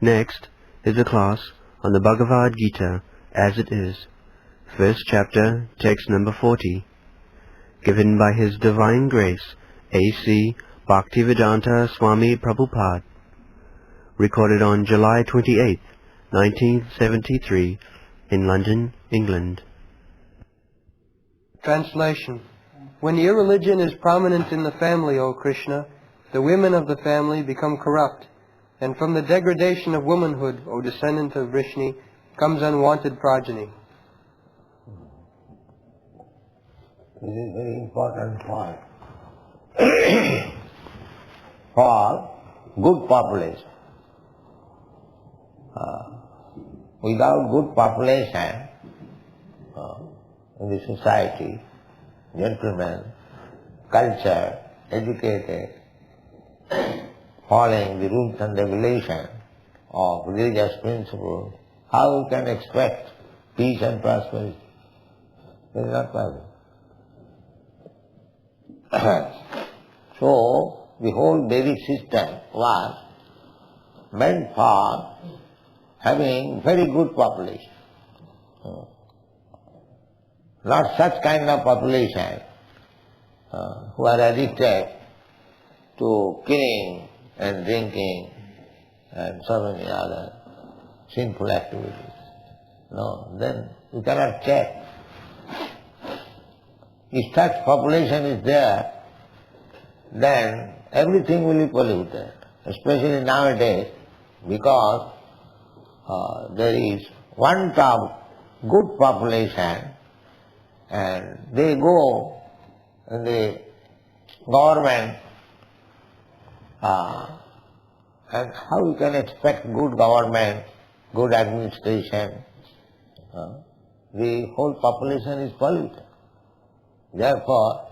Next is a class on the Bhagavad Gita as it is, first chapter, text number 40, given by His Divine Grace, A.C. Bhaktivedanta Swami Prabhupada, recorded on July 28, 1973, in London, England. Translation. When irreligion is prominent in the family, O Krishna, the women of the family become corrupt, and from the degradation of womanhood, O descendant of Vrishni, comes unwanted progeny. This is very important point for good population. Without good population in the society, gentlemen, culture, educated, following the rules and regulations of religious principles, how we can expect peace and prosperity? It is not possible. So, the whole Vedic system was meant for having very good population. Not such kind of population who are addicted to killing and drinking and so many other sinful activities. No, then you cannot check. If such population is there, then everything will be polluted, especially nowadays, because there is want of good population, and they go in the government, and how you can expect good government, good administration? The whole population is polluted. Therefore,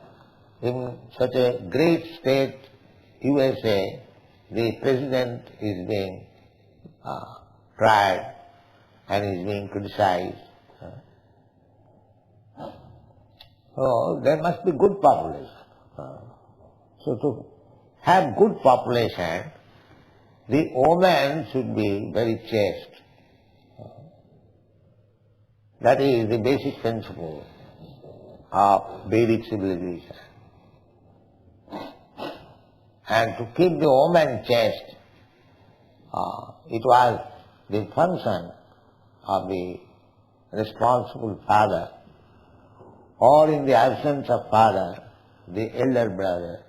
in such a great state, USA, the president is being tried and is being criticized. So there must be good population. So to have good population, the woman should be very chaste. That is the basic principle of Vedic civilization. And to keep the woman chaste, it was the function of the responsible father, or in the absence of father, the elder brother.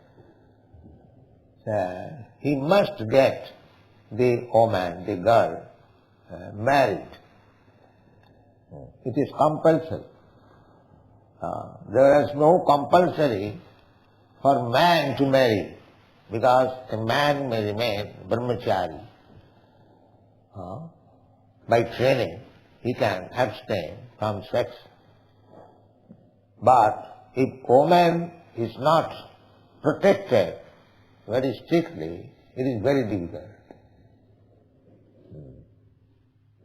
He must get the woman, the girl, married. It is compulsory. There is no compulsory for man to marry, because a man may remain brahmachari. By training, he can abstain from sex. But if woman is not protected very strictly, it is very difficult.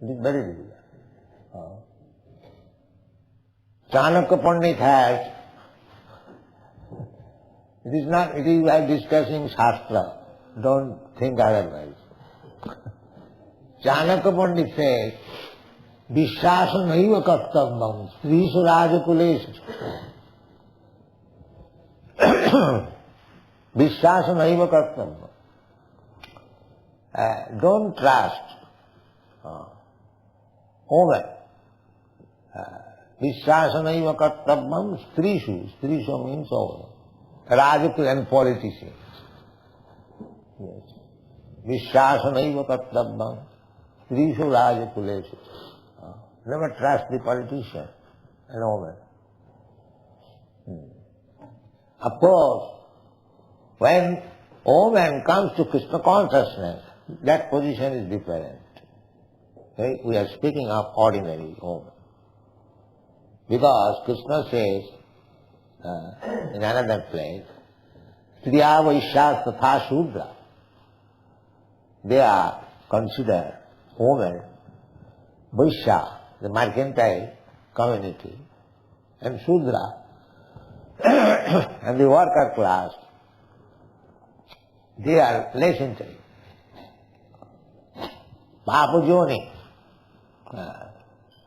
It is very difficult. Chanakya Pandit has, it is like discussing Shastra, don't think otherwise. Chanakya Pandit says, Vishwasa naiva kartavyam strisu rajakulesu. Vishwasa naiva kartavyam. Don't trust woman. Vishwasa naiva kartavyam strisu. Strisu means woman. Rajakul and politicians. Yes. Vishwasa naiva kartavyam strisu rajakulesu. Never trust the politician and woman. Of course, when woman comes to Krishna consciousness, that position is different. Okay? We are speaking of ordinary woman. Because Krishna says in another place, Striya Vaishya Tatha Shudra. They are considered women, Vaishya, the mercantile community, and Shudra, and the worker class, they are less intelligent. papajoni.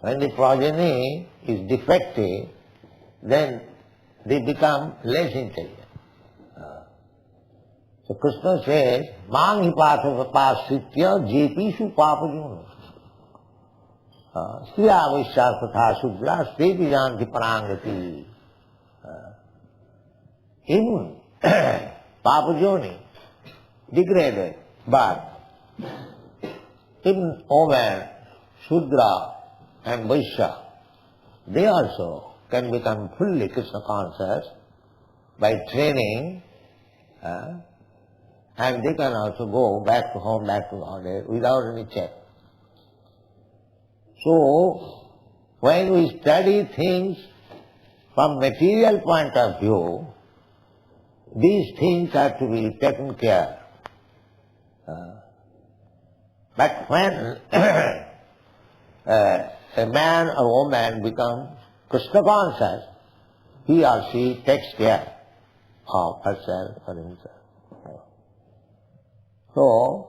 When the progeny is defective, then they become less intelligent. So Krishna says, Mang hi pasitya jepishu papajoni. Sriya Vaishya Katha Sudra Stepi Janti Parangati. Even papajoni, degraded, but even women, Shudra and Vaishya, they also can become fully Krishna conscious by training, and they can also go back to home, back to Godhead without any check. So, when we study things from material point of view, these things are to be taken care. But when a man or woman becomes Krishna conscious, he or she takes care of herself or himself. So,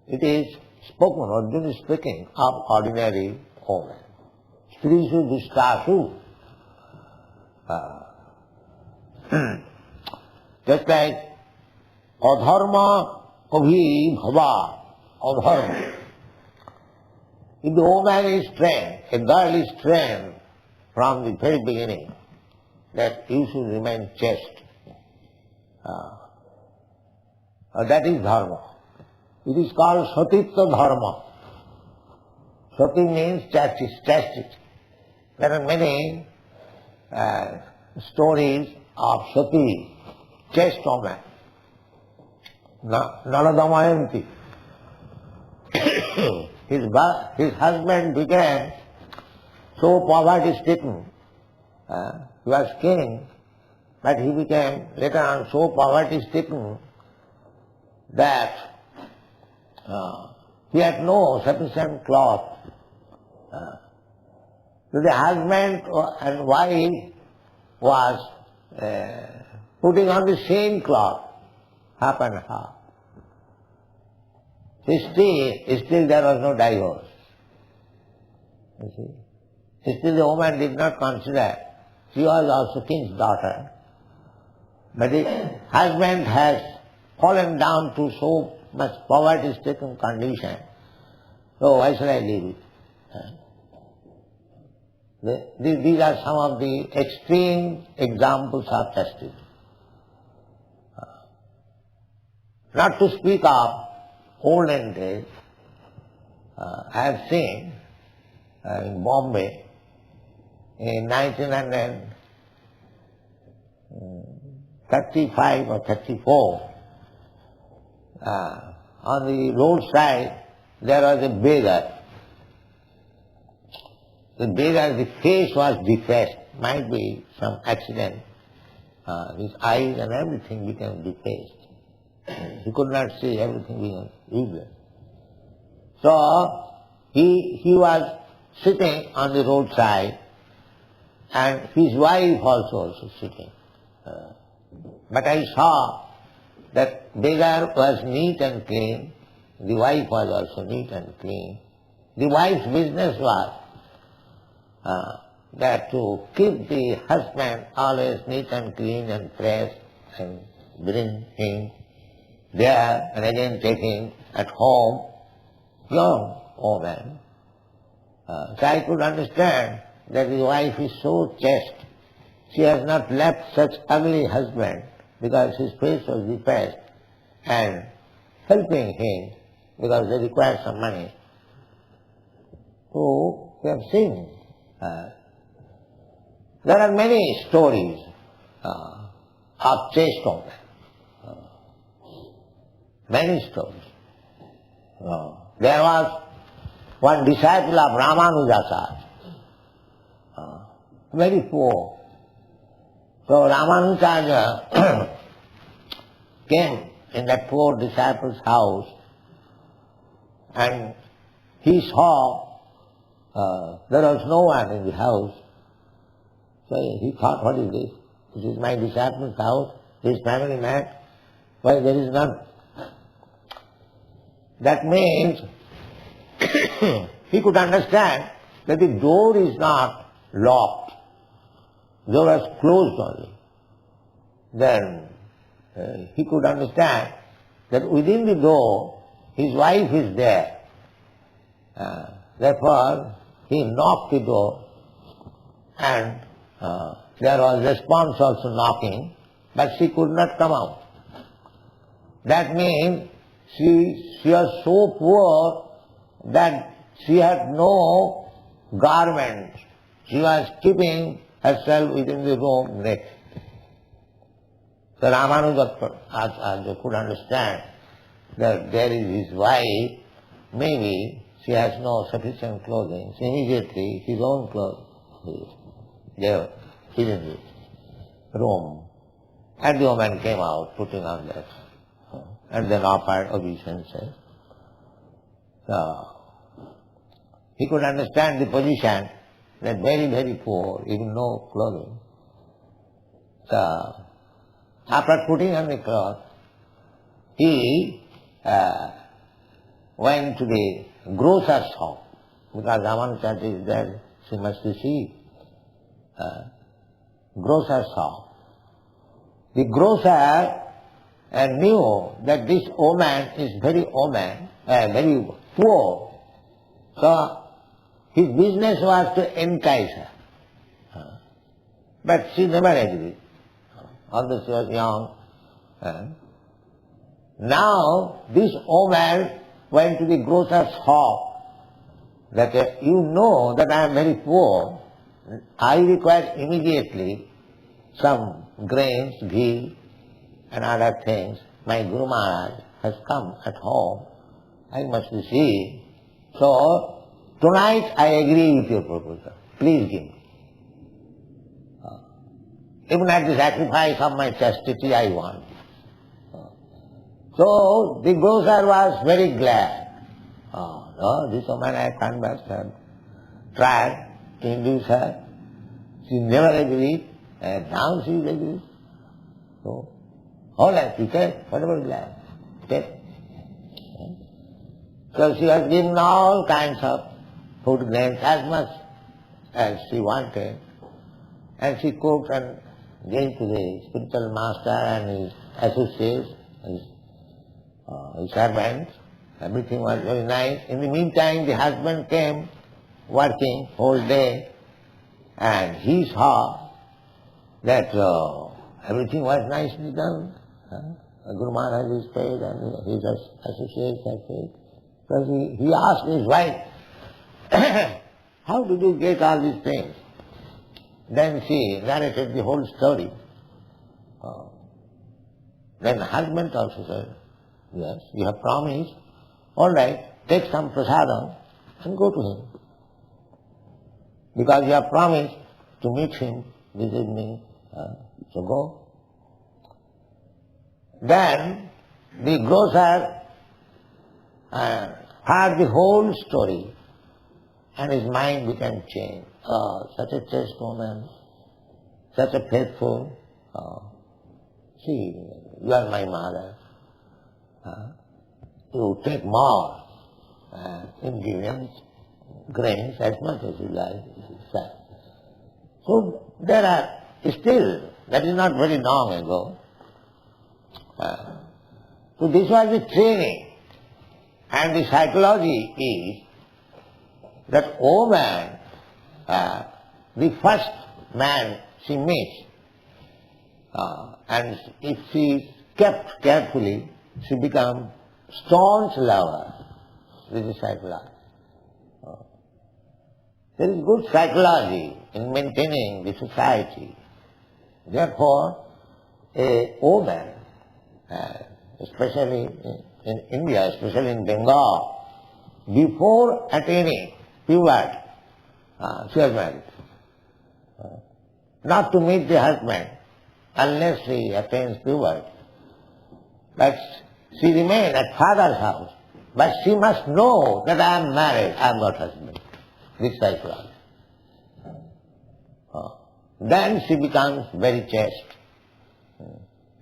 it is spoken, Arjuna is speaking of ordinary women. Strisu dustasu. Just like adharma abhi bhava, adharma. If the woman is trained, a girl is trained from the very beginning that you should remain chaste. That is dharma. It is called satitva dharma. Sati means chastity. There are many stories of sati, chaste woman. Naladamayanti. His husband became so poverty-stricken. He was king, but he became later on so poverty-stricken that he had no sufficient cloth. So the husband and wife was putting on the same cloth, half and half. Still there was no divorce. You see? Still the woman did not consider. She was also king's daughter. But the husband has fallen down to so much poverty-stricken condition. So why should I leave it? These are some of the extreme examples of chastity. Not to speak of olden days, I have seen in Bombay in 1935 or 34, on the roadside there was a beggar. The beggar, the face was defaced, might be some accident. His eyes and everything became defaced. He could not see, everything became useless. So he was sitting on the roadside, and his wife also sitting. But I saw that beggar was neat and clean, the wife was also neat and clean. The wife's business was that to keep the husband always neat and clean and fresh, and bring him there and again take him at home, young woman. So I could understand that his wife is so chaste. She has not left such ugly husband because his face was defaced, and helping him because they require some money. So we have seen there are many stories of chaste women. Many stories. There was one disciple of Ramanujacharya, very poor. So Ramanujacharya came in that poor disciple's house, and he saw there was no one in the house. So he thought, what is this? This is my disciple's house, his family man. Why there is none? That means he could understand that the door is not locked, the door was closed only. Then he could understand that within the door his wife is there. Therefore he knocked the door, and there was response also knocking, but she could not come out. That means she was so poor that she had no garment. She was keeping herself within the room naked. So Ramanuja could understand that there is his wife, maybe she has no sufficient clothing. So immediately his own clothes he gave in the room. And the woman came out, putting on that, and then offered obeisances. So he could understand the position, that very, very poor, even no clothing. So after putting on the cloth, he went to the grocer's shop, because Ramanuja is there, she must receive. Grocer's shop. The grocer knew that this woman is very poor. So his business was to entice her. But she never agreed, although she was young. Now this woman went to the grocer's shop, that you know that I am very poor, I require immediately some grains, ghee and other things. My Guru Maharaj has come at home, I must receive. So tonight I agree with your proposal, please give me. Even at the sacrifice of my chastity I want. So the grocer was very glad. No, this woman I conversed her, tried to induce her. She never agreed, and now she is agreed. So, all right, you take whatever you like. Take. So she was given all kinds of food grains, as much as she wanted. And she cooked and gave to the spiritual master and his associates, his servants. Everything was very nice. In the meantime, the husband came working whole day, and he saw that everything was nicely done. Guru Maharaj is paid and his associates are paid. So he asked his wife, how did you get all these things? Then she narrated the whole story. Then the husband also said, yes, you have promised. All right, take some prasadam and go to him. Because you have promised to meet him this evening, so go. Then the grocer heard the whole story, and his mind became changed. Oh, such a chaste woman, such a faithful. See, you are my mother. You take more ingredients, grains, as much as you like. So there are still, that is not very long ago. So this was the training, and the psychology is that woman, the first man she meets, and if she is kept carefully, she becomes staunch lover. This is psychology. There is good psychology in maintaining the society. Therefore, a woman, especially in India, especially in Bengal, before attaining puberty, she was married. Not to meet the husband unless she attains puberty. But she remained at father's house. But she must know that I am married, I am not husband. This psychology. Then she becomes very chaste.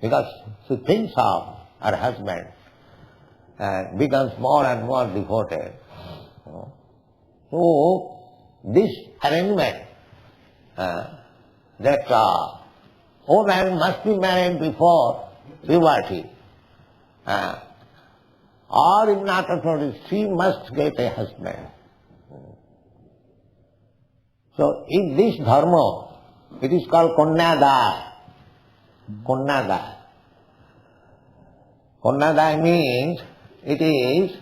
Because she thinks of her husband becomes more and more devoted. So, this arrangement that woman must be married before puberty, or if not at all, she must get a husband. So, in this dharma, it is called Kanyada. Kanyada. Kanyada means it is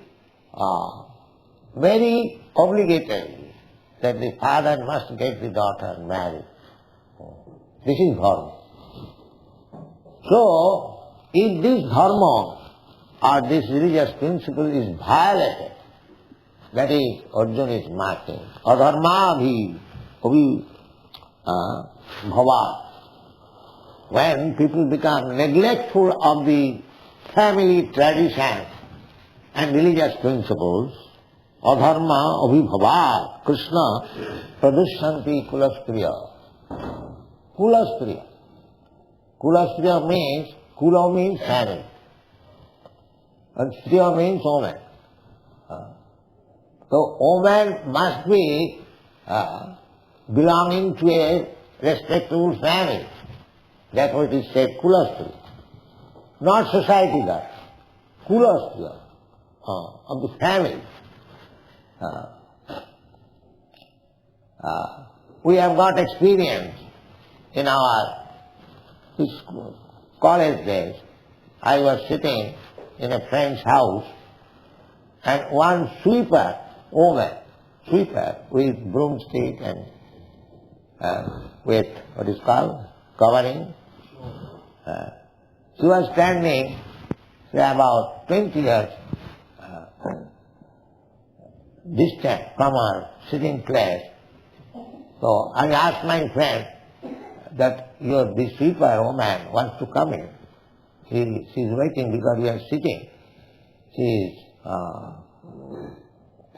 very obligatory that the father must get the daughter married. This is dharma. So, if this dharma or this religious principle is violated, that is, Arjuna is marking, adharma bhava. When people become neglectful of the family traditions and religious principles, adharma abhibhava, Krishna, pradushanti kulastriya. Kulastriya. Kulastriya means, kula means family, and striya means woman. So woman must be belonging to a respectable family. That's what is said, kulastriya. Not society that. Kulastriya of the family. We have got experience in our college days. I was sitting in a friend's house and one sweeper, woman, sweeper with broomstick and with what is called covering. She was standing, say about 20 years distant from her sitting place. So I asked my friend that this sweeper woman wants to come in. She is waiting because we are sitting. She is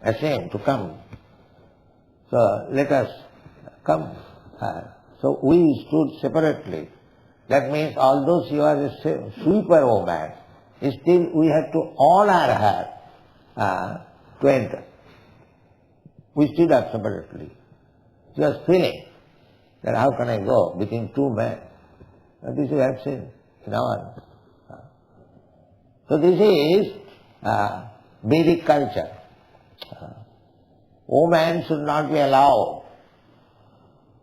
ashamed to come. So let us come. So we stood separately. That means although she was a sweeper woman, still we had to honor her to enter. We stood up separately. She was feeling that how can I go between two men? And this we have seen in our. So this is Vedic culture. Women should not be allowed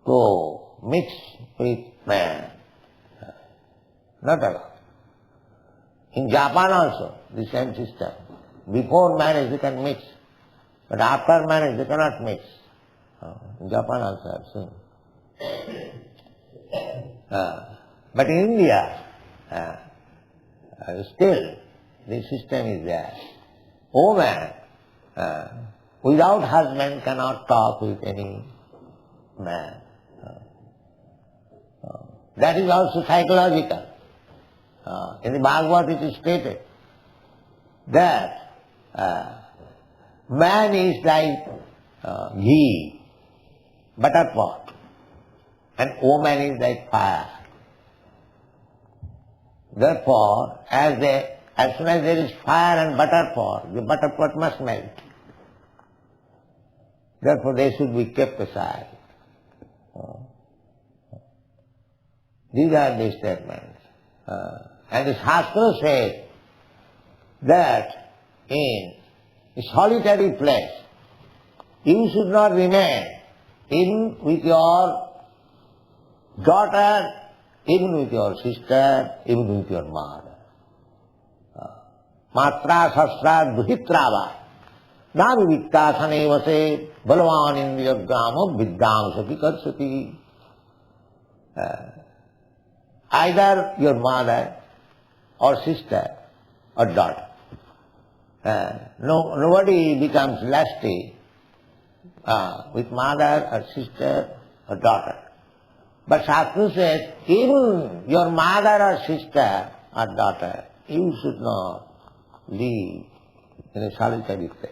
to mix with man. Not allowed. In Japan also, the same system. Before marriage they can mix, but after marriage they cannot mix. In Japan also I have seen. But in India, still the system is there. Woman without husband cannot talk with any man. That is also psychological. In the Bhagavad it is stated that man is like ghee, butter pot, and woman is like fire. Therefore, as soon as there is fire and butter pot, the butter pot must melt. Therefore, they should be kept aside. These are the statements. And the Shastra says that in a solitary place, you should not remain even with your daughter, even with your sister, even with your mother. Matra sastra duhitrava nami viktasane vase balavan indriyagrama vidyamsapi karsati. Either your mother or sister or daughter. Nobody becomes lusty with mother or sister or daughter. But Shastra says, even your mother or sister or daughter, you should not live in a solitary place.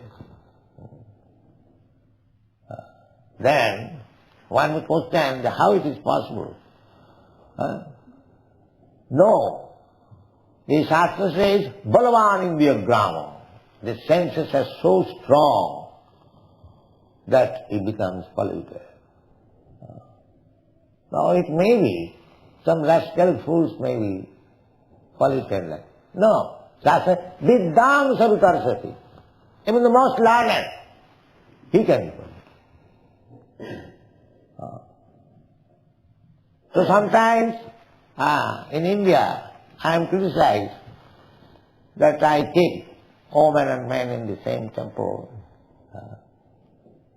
Then one would question how it is possible. No. The Shastra says, Balavan Indriyagrama. the senses are so strong that it becomes polluted. Now it may be, some rascal fools may be polluted like. No. Shastra, Viddham Savitarsati. Even the most learned, he can be polluted. So sometimes, in India, I am criticized that I keep women and men in the same temple.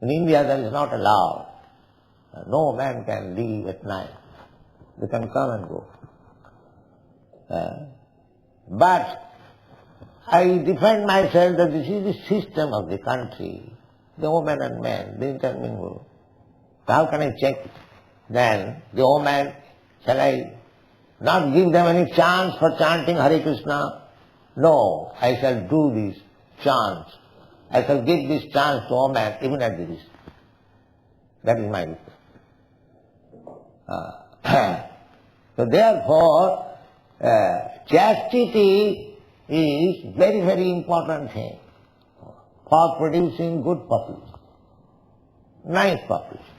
In India that is not allowed. No man can leave at night. They can come and go. But I defend myself that this is the system of the country. The women and men, they intermingle. How can I check it? Then the women, shall I not give them any chance for chanting Hare Krishna? No, I shall do these chants. I shall give this chance to women even at the risk. That is my request. So therefore, chastity is very, very important thing for producing good population, nice population.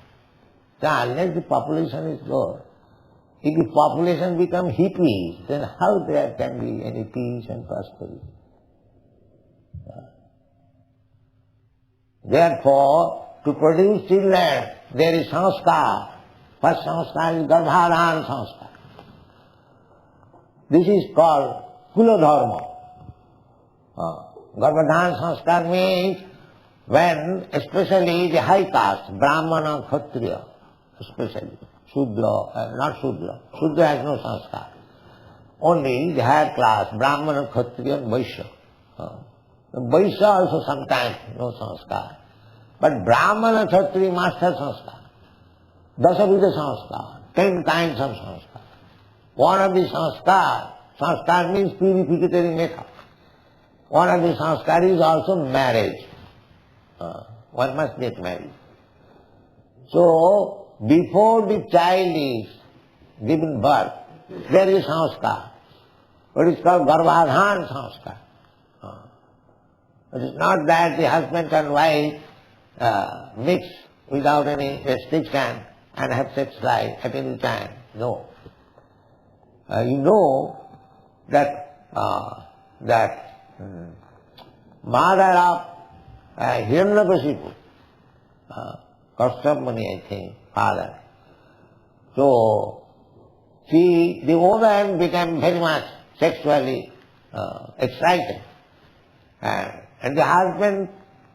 So unless the population is good, if the population become hippies, then how there can be any peace and prosperity? Therefore, to produce children, there is sanskar. First sanskar is garbhadhan sanskar. This is called kuladharma. Garbhadhan sanskar means when especially the high caste, brahmana, kshatriya, especially, shudra, not shudra. Shudra has no sanskar. Only the higher class, brahmana, kshatriya and vaishya. Vaishya also sometimes no sanskar. But brahmana, kshatriya must have sanskar. Dasavida sanskar, 10 kinds of sanskar. One of the sanskar means purificatory method. One of the sanskar is also marriage. One must get married. So, before the child is given birth, there is sanskar. It is called garbhadhan sanskar. It is not that the husband and wife mix without any restriction and have sex life at any time. No. You know that mother of Hiranyakashipu, Kashyap Muni, I think, father. So, the woman became very much sexually excited. And the husband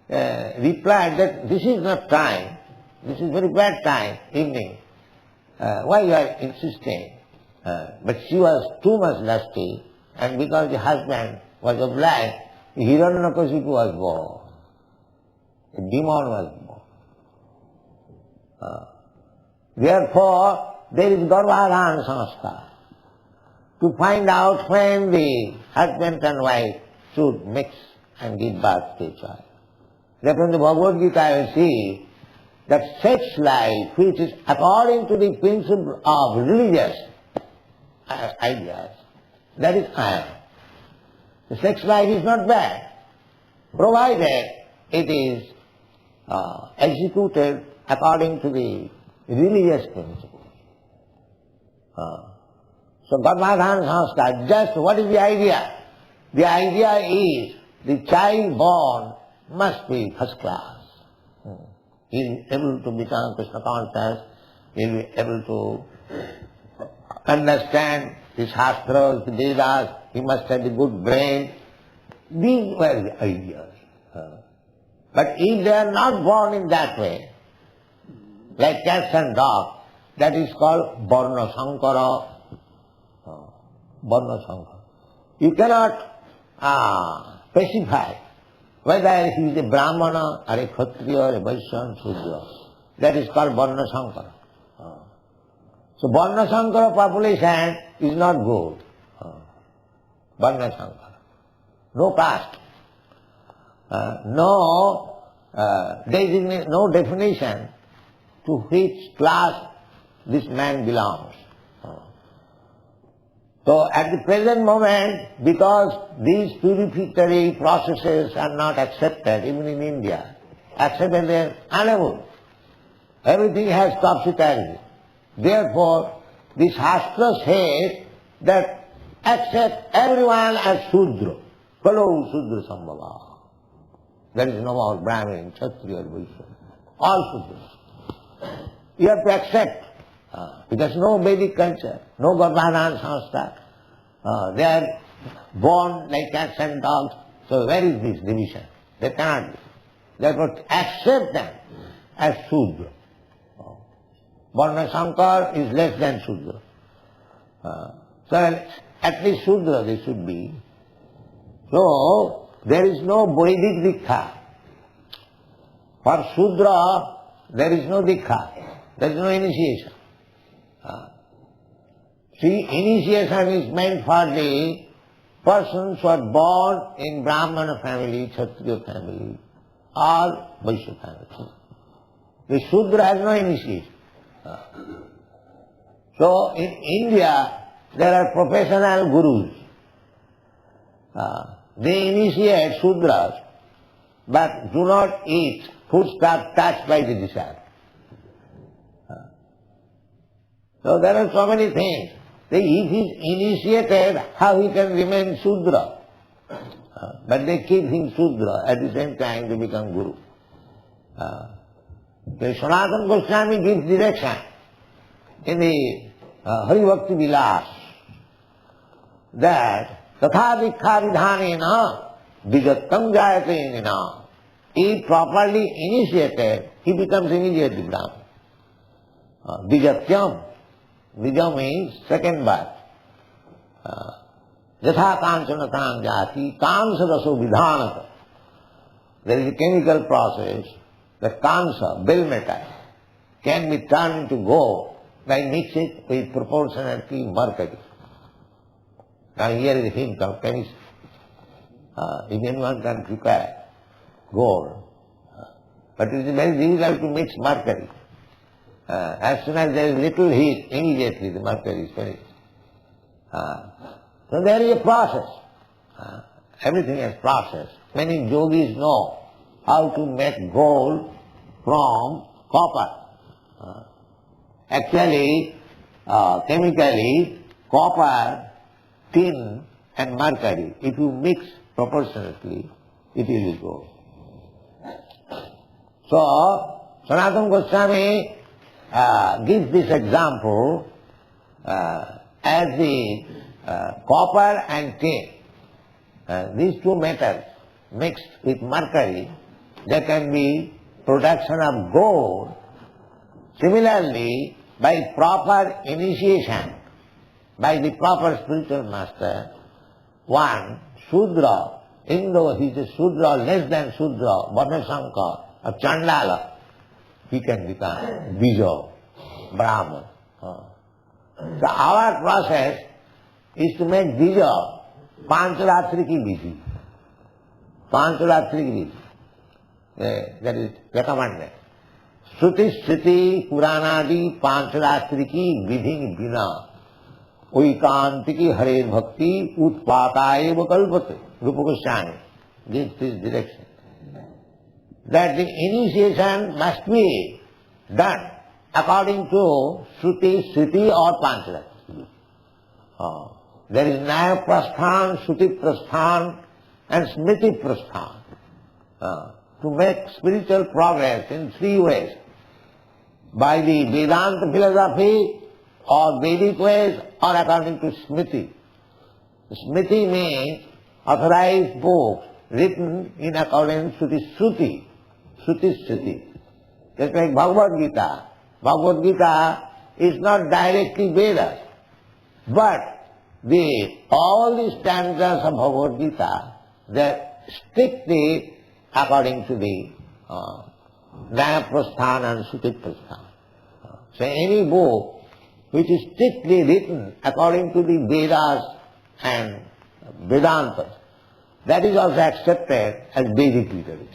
replied that this is not time, this is very bad time, evening. Why you are insisting? But she was too much lusty, and because the husband was obliged, Hiranyakashipu was born. A demon was born. Therefore, there is garbhadhan sanskar. To find out when the husband and wife should mix and give birth to a child. Therefore in the Bhagavad Gita you see that sex life, which is according to the principle of religious ideas, that is iron. The sex life is not bad, provided it is executed according to the religious principle. So garbhadhan sanskar, just what is the idea? The idea is the child born must be first class. He is able to become Krishna conscious, he will be able to understand the Shastras, the Vedas, he must have a good brain. These were the ideas. But if they are not born in that way, like cats and dogs, that is called Varna Sankara. Varna Sankara. You cannot specify whether he is a Brahmana or a Kshatriya or a Vaishya or Shudra. That is called Varna Sankara. So Varna Sankara population is not good. Varna Sankara. No caste. No definition to which class this man belongs. So at the present moment, because these purificatory processes are not accepted, even in India, accepted as unable. Everything has topsy-turvy. Therefore, the Shastra says that accept everyone as Shudra. Kalo Shudra Sambhava. There is no more Brahmin, Kshatriya, Vaishya. All Shudras. You have to accept. Because no Vedic culture, no Garbhadan Sanskar. They are born like cats and dogs. So where is this division? They cannot be. Therefore accept them as Shudra. Varna Shankar is less than Shudra. So at least Shudra they should be. So there is no Vedic Dikha. For Shudra there is no Dikha. There is no initiation. See, initiation is meant for the persons who are born in Brahmana family, Kshatriya family, or Vaishya family. The Shudra has no initiation. So in India there are professional gurus. They initiate Shudras but do not eat foodstuff touched by the disciple. So there are so many things. If he is initiated, how he can remain Shudra? But they keep him Shudra, at the same time they become Guru. The Sanatana Goswami gives direction in the Hari Bhakti Vilas that Tatha Dikha Vidhanena Vijattam Jayate Nina. If properly initiated, he becomes immediately Brahman. Vijatyam. Vijam means second birth. Yatha kanchana jati kansa raso vidhanata. There is a chemical process that kansa, bell metal, can be turned into gold by mixing it with proportionately mercury. Now here is a hint of chemistry. If anyone can prepare gold, but it is very difficult to mix mercury. As soon as there is little heat, immediately the mercury is finished. So there is a process. Everything has process. Many yogis know how to make gold from copper. Actually, chemically, copper, tin and mercury, if you mix proportionately, it will be gold. So, Sanatana Goswami gives this example as the copper and tin. These two metals mixed with mercury, there can be production of gold. Similarly, by proper initiation, by the proper spiritual master, one Shudra, even though he is a Shudra, less than Shudra, Varna Shankar, or Chandala, he can become Bija, Brahman. So our process is to make Bija Pancharatri ki Vidhi. Pancharatri ki Vidhi. That is recommended. Shruti Shriti Puranadi Pancharatri ki Vidhi Bina Oikantiki Hare Bhakti Utpataye Kalpate. Rupa Goswami gives this direction. That the initiation must be done according to Shruti, Sriti or Pancharatri. There is Nyaya Prasthan, Shruti Prasthan and Smriti Prasthan. To make spiritual progress in three ways. By the Vedanta philosophy or Vedic ways or according to Smriti. Smriti means authorized books written in accordance to the Shruti. Shruti Sriti. Just like Bhagavad Gita. Bhagavad Gita is not directly Vedas, but all the stanzas of Bhagavad Gita, they are strictly according to the Nyaya Prasthan and Shruti Prasthan. So any book which is strictly written according to the Vedas and Vedantas, that is also accepted as Vedic literature.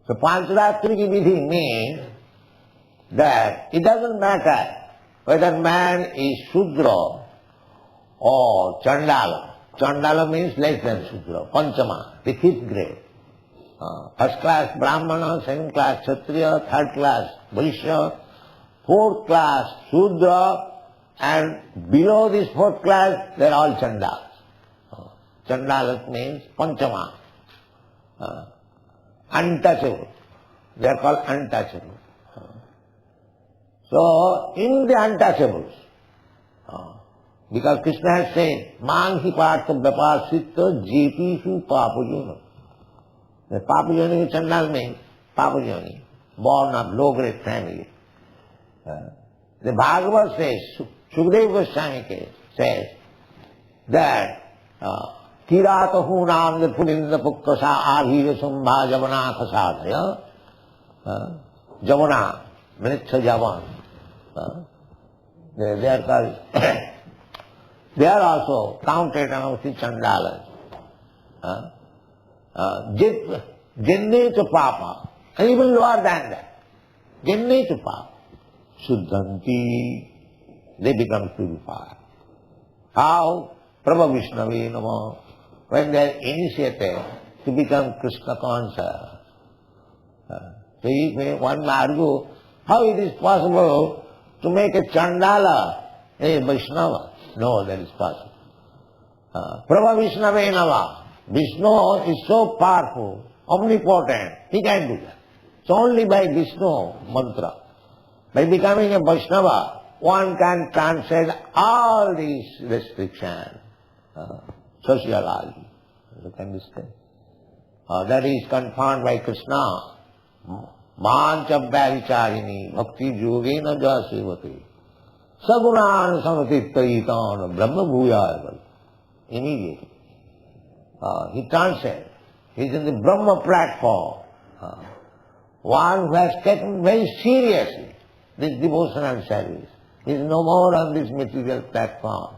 So Pancharatri ki Vidhi means that it doesn't matter whether man is Shudra or Chandala. Chandala means less than Shudra, Panchama, the fifth grade. First class Brahmana, second class Kshatriya, third class Vaishya, fourth class Shudra, and below this fourth class they are all Chandalas. Chandalas means Panchama, untouchable. They are called untouchable. So, in the untouchables, because Krishna has said, Mang hi partha vyapasitta jepishu papajuna. The papajuna Chandal means papajuna, born of low-grade family. The Bhagavad says, Sukadeva Goswami says that Kirata hunam the pulinda pukkasa ahira sambha javana khasadaya. Javana, Mritha Javan. They are called, they are also counted among the Chandalas. Jenne to Papa, and even lower than that. Jenne to Papa. Suddhanti, they become purified. How? Prabhu Vishnavi Namo, when they are initiated to become Krishna conscious. So if one may argue, how it is possible to make a Chandala a Vaishnava? No, that is possible. Prabhu Vishnave Nava. Vishnu is so powerful, omnipotent, he can do that. So only by Vishnu mantra, by becoming a Vaishnava, one can transcend all these restrictions, sociology. You can understand. That is confirmed by Krishna. Mancha vicharini bhakti yogena jasevati sagunan samatittaitan brahma bhuyaya. Immediately. He transcends. He is in the Brahma platform. One who has taken very seriously this devotional service. He is no more on this material platform.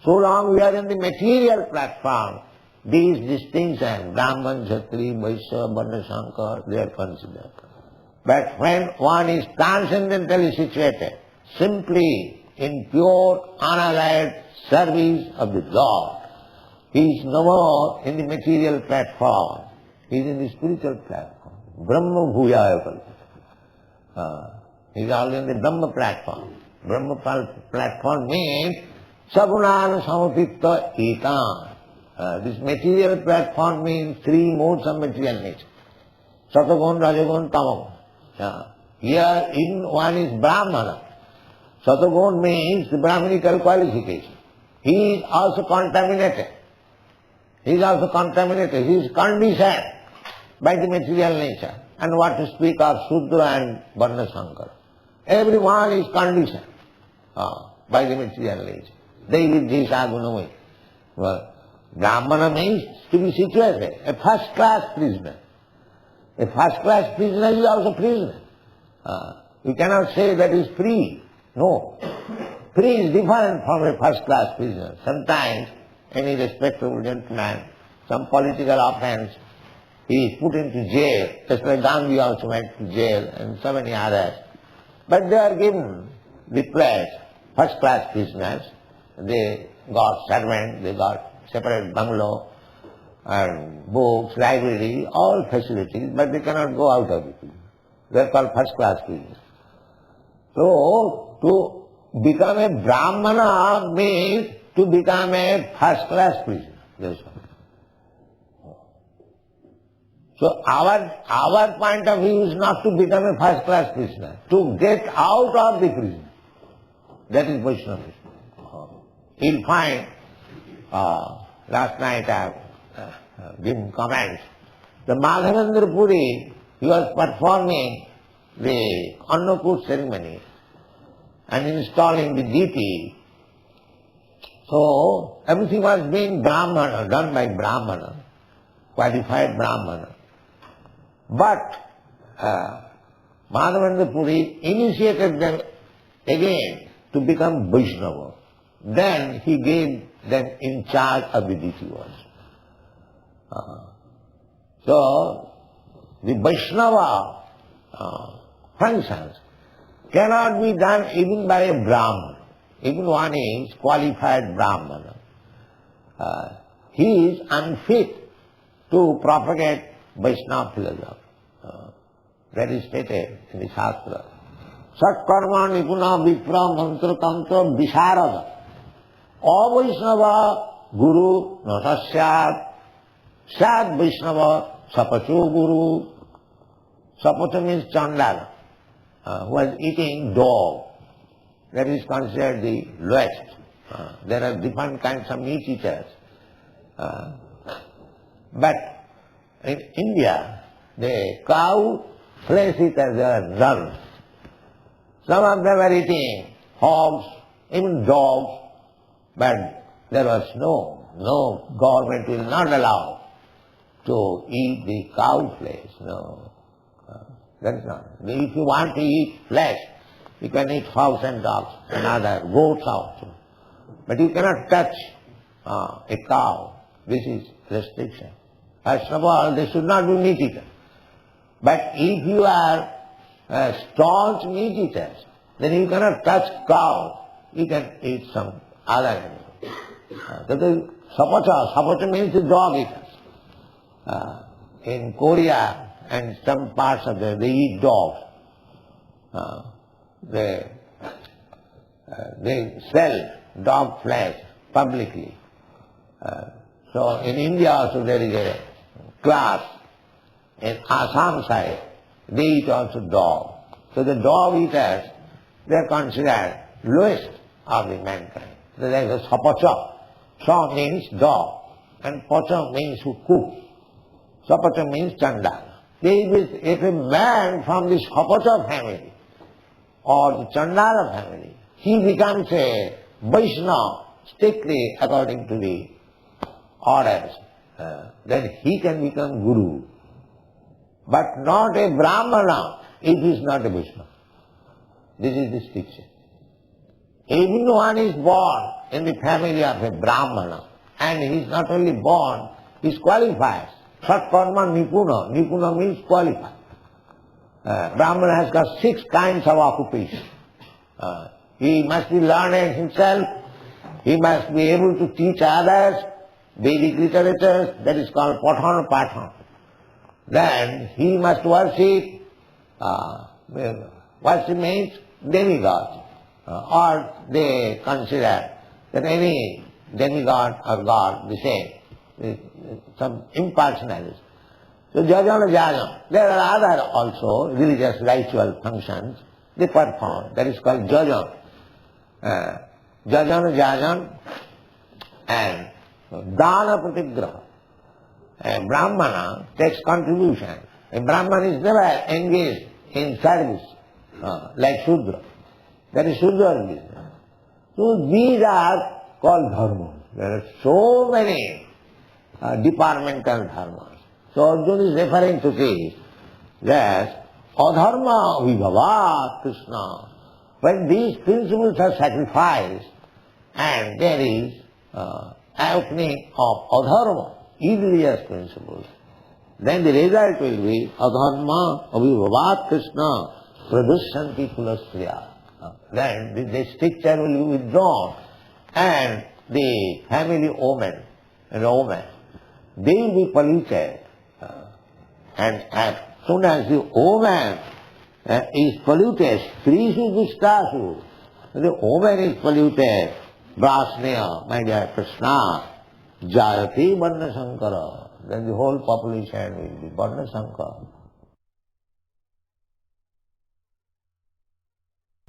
So long we are in the material platform, these distinctions, Brahman, Kshatri, Vaishya, Varna, Shankar, they are considered. But when one is transcendentally situated, simply in pure, unallied service of the Lord, he is no more in the material platform, he is in the spiritual platform. Brahma Bhuyaya. He is already in the Brahma platform. Brahma platform means Sagunan Samatitta Ekan. This material platform means three modes of material nature. Satagun, Rajagun, Tamagun. Here in one is Brahmana. Satagun means the Brahmanical qualification. He is also contaminated. He is also contaminated. He is conditioned by the material nature. And what to speak of Shudra and Varna Shankar. Everyone is conditioned by the material nature. They with this agunamai. Well, Brahmana means to be situated, a first class prisoner. A first class prisoner is also prisoner. You cannot say that is free. No. Free is different from a first class prisoner. Sometimes any respectable gentleman, some political offense, he is put into jail. Just like Gandhi also went to jail and so many others. But they are given the place, first class prisoners. They got servant, they got separate bungalow and books, library, all facilities, but they cannot go out of it. They are called first class prisoners. So, to become a Brahmana means to become a first class prisoner. That's all. So our point of view is not to become a first class prisoner, to get out of the prison. That is Vaishnavism. You'll find, last night I have given comments, the Madhavendra Puri, he was performing the Annakut ceremony and installing the deity. So everything was being Brahmana, done by Brahmana, qualified Brahmana. But Madhavendra Puri initiated them again to become Vaishnava. Then he gave them in charge of the deities. So the Vaishnava functions cannot be done even by a Brahman. even one is qualified Brahmana, he is unfit to propagate Vaishnava philosophy. That is stated in the Shastra. Sat karma nipuna vipra mantra tantra visharada. Avaishnava guru natasyad. Sad Vaishnava sapacho guru. Sapacho means chandala, who was eating dog. That is considered the lowest. There are different kinds of meat eaters. But in India, the cow flesh eaters, they are none. Some of them are eating hogs, even dogs, but there was no government will not allow to eat the cow flesh. No, that is not. If you want to eat flesh, you can eat hogs and dogs and other goats also. But you cannot touch a cow. This is restriction. First of all, they should not be meat eaters. But if you are staunch meat eaters, then you cannot touch cow. You can eat some other animal. That is sapacha. Sapacha means the dog eaters. In Korea and some parts of them, they eat dogs. They sell dog flesh publicly. So in India also there is a class. In Assam side, they eat also dog. So the dog eaters, they are considered lowest of the mankind. So there is a sapacha. Sa means dog, and pacha means who cook. Sapacha means chandala. If a man from the sapacha family or the chandala family, he becomes a Vaishnava strictly according to the orders, then he can become guru. But not a Brahmana if he is not a Vaishnava. This is the distinction. Even one is born in the family of a Brahmana, and he is not only born, he is qualified. Sat karma nipuna. Nipuna means qualified. Brahmana has got 6 kinds of occupation. He must be learned himself. He must be able to teach others Vedic literature, that is called pathan. Then he must worship. Worship means demigod. Or they consider that any demigod or god the same, some impersonalism. So jajana. There are other also religious ritual functions they perform. That is called jajana. Jajana and dana pratigraha. A Brahmana takes contribution. A Brahman is never engaged in service like Shudra. That is Shudra's business. So these are called dharmas. There are so many departmental dharmas. So Arjuna is referring to this, that adharma vibhava Krishna. When these principles are sacrificed and there is opening of adharma, evilous principles, then the result will be adharma avibhavat Krishna pradushanti kulastriya. Then the stricture will be withdrawn and the family woman and woman, they will be polluted. And as soon as the woman is polluted, Srisu Dushtasu, the woman is polluted, Brasneya, my dear Krishna, Jayati Varna Sankara, then the whole population will be Varna Sankara.